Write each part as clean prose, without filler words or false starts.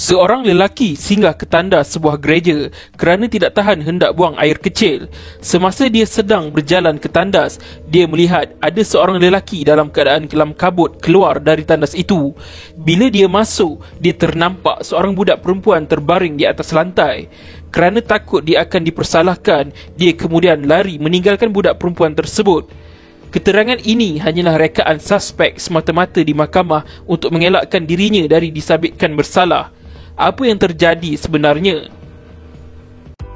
Seorang lelaki singgah ke tandas sebuah gereja kerana tidak tahan hendak buang air kecil. Semasa dia sedang berjalan ke tandas, dia melihat ada seorang lelaki dalam keadaan kelam kabut keluar dari tandas itu. Bila dia masuk, dia ternampak seorang budak perempuan terbaring di atas lantai. Kerana takut dia akan dipersalahkan, dia kemudian lari meninggalkan budak perempuan tersebut. Keterangan ini hanyalah rekaan suspek semata-mata di mahkamah untuk mengelakkan dirinya dari disabitkan bersalah. Apa yang terjadi sebenarnya?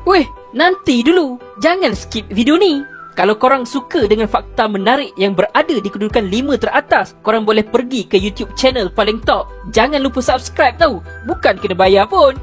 Weh, nanti dulu. Jangan skip video ni. Kalau korang suka dengan fakta menarik yang berada di kedudukan 5 teratas, korang boleh pergi ke YouTube channel paling top. Jangan lupa subscribe tau. Bukan kena bayar pun.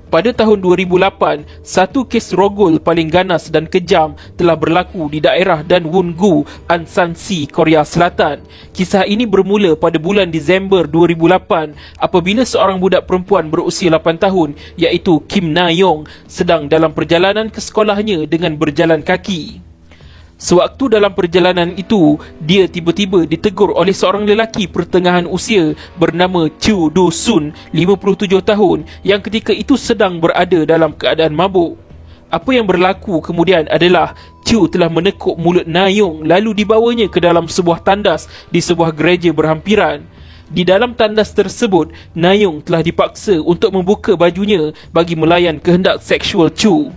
Pada tahun 2008, satu kes rogol paling ganas dan kejam telah berlaku di daerah Danwon-gu, Ansan-si, Korea Selatan. Kisah ini bermula pada bulan Disember 2008 apabila seorang budak perempuan berusia 8 tahun iaitu Kim Na-yong sedang dalam perjalanan ke sekolahnya dengan berjalan kaki. Sewaktu dalam perjalanan itu, dia tiba-tiba ditegur oleh seorang lelaki pertengahan usia bernama Chu Do-sun, 57 tahun, yang ketika itu sedang berada dalam keadaan mabuk. Apa yang berlaku kemudian adalah Chu telah menekuk mulut Na-yong lalu dibawanya ke dalam sebuah tandas di sebuah gereja berhampiran. Di dalam tandas tersebut, Na-yong telah dipaksa untuk membuka bajunya bagi melayan kehendak seksual Chu.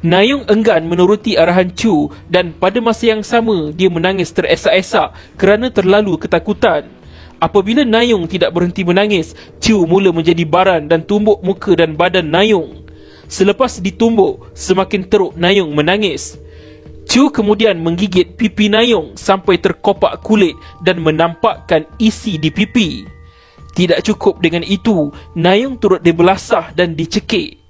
Na-yong enggan menuruti arahan Chu dan pada masa yang sama dia menangis teresak-esak kerana terlalu ketakutan. Apabila Na-yong tidak berhenti menangis, Chu mula menjadi baran dan tumbuk muka dan badan Na-yong. Selepas ditumbuk, semakin teruk Na-yong menangis. Chu kemudian menggigit pipi Na-yong sampai terkopak kulit dan menampakkan isi di pipi. Tidak cukup dengan itu, Na-yong turut dibelasah dan dicekik.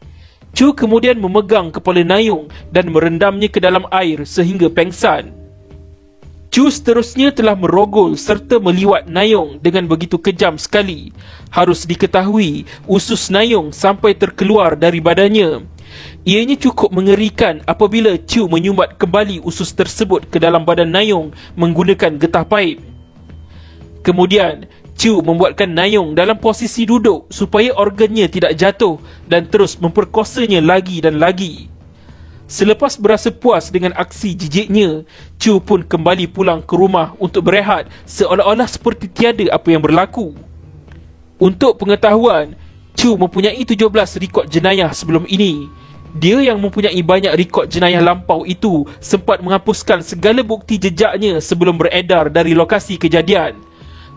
Chu kemudian memegang kepala Na-yong dan merendamnya ke dalam air sehingga pengsan. Chu seterusnya telah merogol serta meliwat Na-yong dengan begitu kejam sekali. Harus diketahui, usus Na-yong sampai terkeluar dari badannya. Ianya cukup mengerikan apabila Chu menyumbat kembali usus tersebut ke dalam badan Na-yong menggunakan getah paip. Kemudian, Chu membuatkan Na-yong dalam posisi duduk supaya organnya tidak jatuh dan terus memperkosanya lagi dan lagi. Selepas berasa puas dengan aksi jijiknya, Chu pun kembali pulang ke rumah untuk berehat seolah-olah seperti tiada apa yang berlaku. Untuk pengetahuan, Chu mempunyai 17 rekod jenayah sebelum ini. Dia yang mempunyai banyak rekod jenayah lampau itu sempat menghapuskan segala bukti jejaknya sebelum beredar dari lokasi kejadian.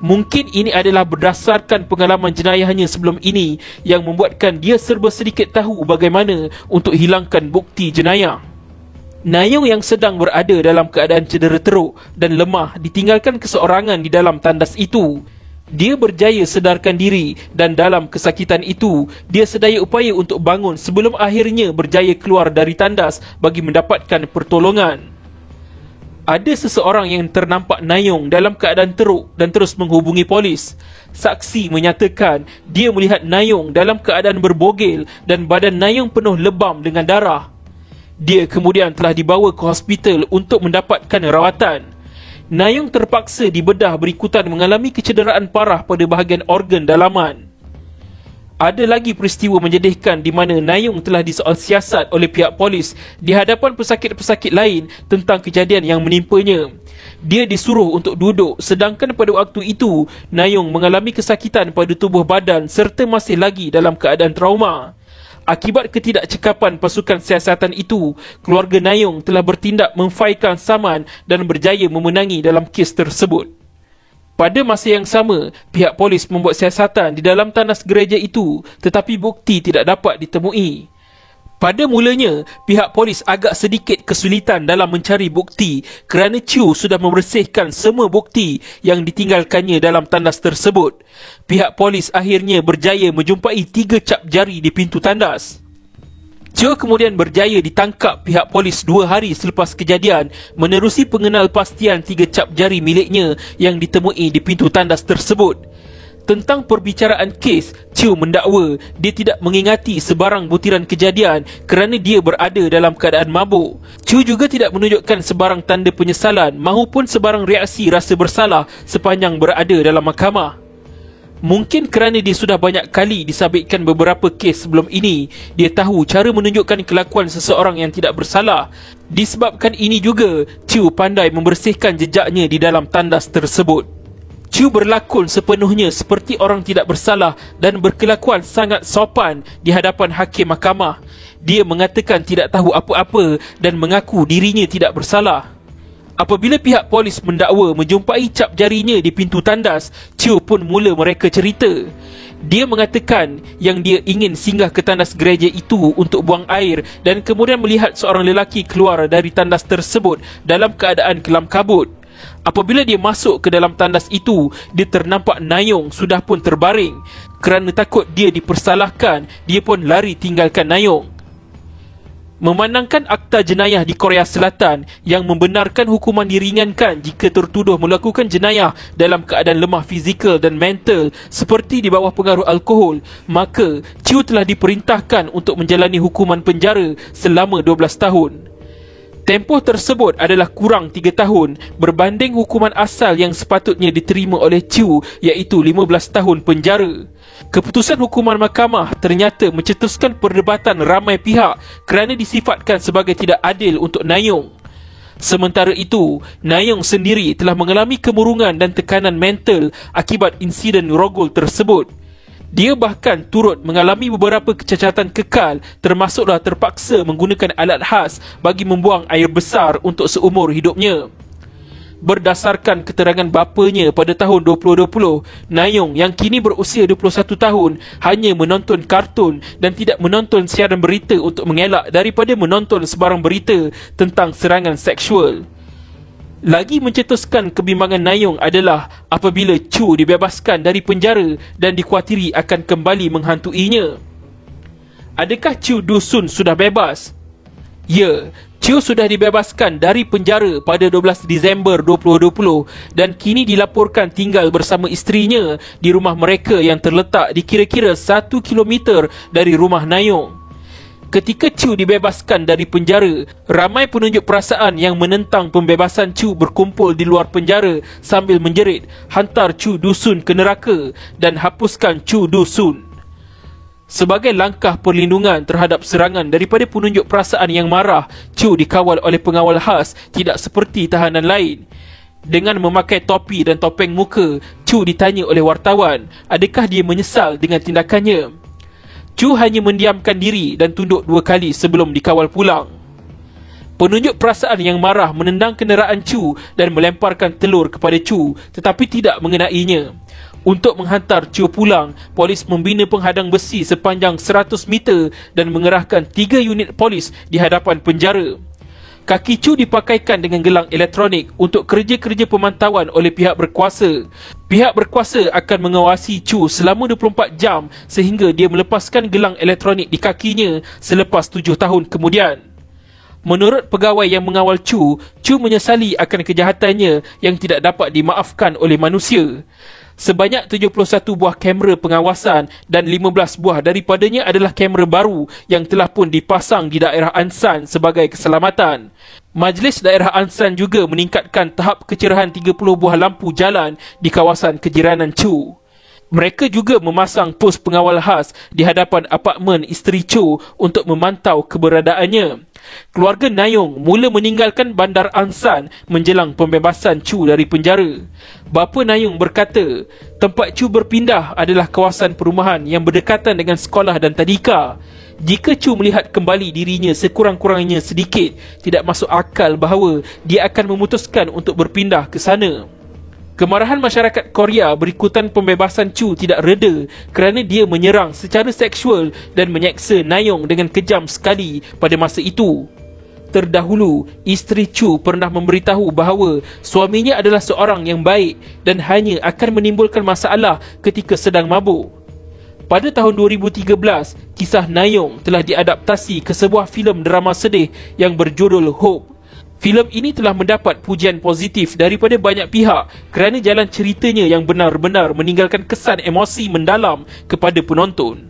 Mungkin ini adalah berdasarkan pengalaman jenayahnya sebelum ini yang membuatkan dia serba sedikit tahu bagaimana untuk hilangkan bukti jenayah. Na-yong yang sedang berada dalam keadaan cedera teruk dan lemah ditinggalkan keseorangan di dalam tandas itu. Dia berjaya sedarkan diri dan dalam kesakitan itu, dia sedaya upaya untuk bangun sebelum akhirnya berjaya keluar dari tandas bagi mendapatkan pertolongan. Ada seseorang yang ternampak Na-yong dalam keadaan teruk dan terus menghubungi polis. Saksi menyatakan dia melihat Na-yong dalam keadaan berbogel dan badan Na-yong penuh lebam dengan darah. Dia kemudian telah dibawa ke hospital untuk mendapatkan rawatan. Na-yong terpaksa dibedah berikutan mengalami kecederaan parah pada bahagian organ dalaman. Ada lagi peristiwa menyedihkan di mana Na-yong telah disoal siasat oleh pihak polis di hadapan pesakit-pesakit lain tentang kejadian yang menimpanya. Dia disuruh untuk duduk sedangkan pada waktu itu Na-yong mengalami kesakitan pada tubuh badan serta masih lagi dalam keadaan trauma. Akibat ketidakcekapan pasukan siasatan itu, keluarga Na-yong telah bertindak memfailkan saman dan berjaya memenangi dalam kes tersebut. Pada masa yang sama, pihak polis membuat siasatan di dalam tandas gereja itu tetapi bukti tidak dapat ditemui. Pada mulanya, pihak polis agak sedikit kesulitan dalam mencari bukti kerana Chu sudah membersihkan semua bukti yang ditinggalkannya dalam tandas tersebut. Pihak polis akhirnya berjaya menjumpai 3 cap jari di pintu tandas. Chu kemudian berjaya ditangkap pihak polis 2 hari selepas kejadian menerusi pengenalpastian 3 cap jari miliknya yang ditemui di pintu tandas tersebut. Tentang perbicaraan kes, Chu mendakwa dia tidak mengingati sebarang butiran kejadian kerana dia berada dalam keadaan mabuk. Chu juga tidak menunjukkan sebarang tanda penyesalan maupun sebarang reaksi rasa bersalah sepanjang berada dalam mahkamah. Mungkin kerana dia sudah banyak kali disabitkan beberapa kes sebelum ini, dia tahu cara menunjukkan kelakuan seseorang yang tidak bersalah. Disebabkan ini juga, Chiu pandai membersihkan jejaknya di dalam tandas tersebut. Chiu berlakon sepenuhnya seperti orang tidak bersalah dan berkelakuan sangat sopan di hadapan hakim mahkamah. Dia mengatakan tidak tahu apa-apa dan mengaku dirinya tidak bersalah. Apabila pihak polis mendakwa menjumpai cap jarinya di pintu tandas, Chiu pun mula mereka cerita. Dia mengatakan yang dia ingin singgah ke tandas gereja itu untuk buang air dan kemudian melihat seorang lelaki keluar dari tandas tersebut dalam keadaan kelam kabut. Apabila dia masuk ke dalam tandas itu, dia ternampak Nayong sudah pun terbaring. Kerana takut dia dipersalahkan, dia pun lari tinggalkan Nayong. Memandangkan akta jenayah di Korea Selatan yang membenarkan hukuman diringankan jika tertuduh melakukan jenayah dalam keadaan lemah fizikal dan mental seperti di bawah pengaruh alkohol, maka Chiu telah diperintahkan untuk menjalani hukuman penjara selama 12 tahun. Tempoh tersebut adalah kurang 3 tahun berbanding hukuman asal yang sepatutnya diterima oleh Chiu, iaitu 15 tahun penjara. Keputusan hukuman mahkamah ternyata mencetuskan perdebatan ramai pihak kerana disifatkan sebagai tidak adil untuk Nayong. Sementara itu, Nayong sendiri telah mengalami kemurungan dan tekanan mental akibat insiden rogol tersebut. Dia bahkan turut mengalami beberapa kecacatan kekal, termasuklah terpaksa menggunakan alat khas bagi membuang air besar untuk seumur hidupnya. Berdasarkan keterangan bapanya pada tahun 2020, Nayong yang kini berusia 21 tahun hanya menonton kartun dan tidak menonton siaran berita untuk mengelak daripada menonton sebarang berita tentang serangan seksual. Lagi mencetuskan kebimbangan Nayong adalah apabila Chiu dibebaskan dari penjara dan dikuatiri akan kembali menghantuinya. Adakah Chiu Dusun sudah bebas? Ya, Chiu sudah dibebaskan dari penjara pada 12 Disember 2020 dan kini dilaporkan tinggal bersama isterinya di rumah mereka yang terletak di kira-kira 1 kilometer dari rumah Nayong. Ketika Chiu dibebaskan dari penjara, ramai penunjuk perasaan yang menentang pembebasan Chiu berkumpul di luar penjara sambil menjerit, "Hantar Chiu Dusun ke neraka dan hapuskan Chiu Dusun." Sebagai langkah perlindungan terhadap serangan daripada penunjuk perasaan yang marah, Chiu dikawal oleh pengawal khas tidak seperti tahanan lain. Dengan memakai topi dan topeng muka, Chiu ditanya oleh wartawan, adakah dia menyesal dengan tindakannya. Chiu hanya mendiamkan diri dan tunduk 2 kali sebelum dikawal pulang. Penunjuk perasaan yang marah menendang kenderaan Chiu dan melemparkan telur kepada Chiu tetapi tidak mengenainya. Untuk menghantar Chiu pulang, polis membina penghadang besi sepanjang 100 meter dan mengerahkan 3 unit polis di hadapan penjara. Kaki Chiu dipakaikan dengan gelang elektronik untuk kerja-kerja pemantauan oleh pihak berkuasa. Pihak berkuasa akan mengawasi Chiu selama 24 jam sehingga dia melepaskan gelang elektronik di kakinya selepas 7 tahun kemudian. Menurut pegawai yang mengawal Chiu menyesali akan kejahatannya yang tidak dapat dimaafkan oleh manusia. Sebanyak 71 buah kamera pengawasan dan 15 buah daripadanya adalah kamera baru yang telah pun dipasang di daerah Ansan sebagai keselamatan. Majlis daerah Ansan juga meningkatkan tahap kecerahan 30 buah lampu jalan di kawasan kejiranan Chiu. Mereka juga memasang pos pengawal khas di hadapan apartmen isteri Chiu untuk memantau keberadaannya. Keluarga Nayong mula meninggalkan bandar Ansan menjelang pembebasan Chiu dari penjara. Bapa Nayong berkata, tempat Chiu berpindah adalah kawasan perumahan yang berdekatan dengan sekolah dan tadika. Jika Chiu melihat kembali dirinya sekurang-kurangnya sedikit, tidak masuk akal bahawa dia akan memutuskan untuk berpindah ke sana. Kemarahan masyarakat Korea berikutan pembebasan Chiu tidak reda kerana dia menyerang secara seksual dan menyeksa Nayong dengan kejam sekali pada masa itu. Terdahulu, isteri Chiu pernah memberitahu bahawa suaminya adalah seorang yang baik dan hanya akan menimbulkan masalah ketika sedang mabuk. Pada tahun 2013, kisah Nayong telah diadaptasi ke sebuah filem drama sedih yang berjudul Hope. Filem ini telah mendapat pujian positif daripada banyak pihak kerana jalan ceritanya yang benar-benar meninggalkan kesan emosi mendalam kepada penonton.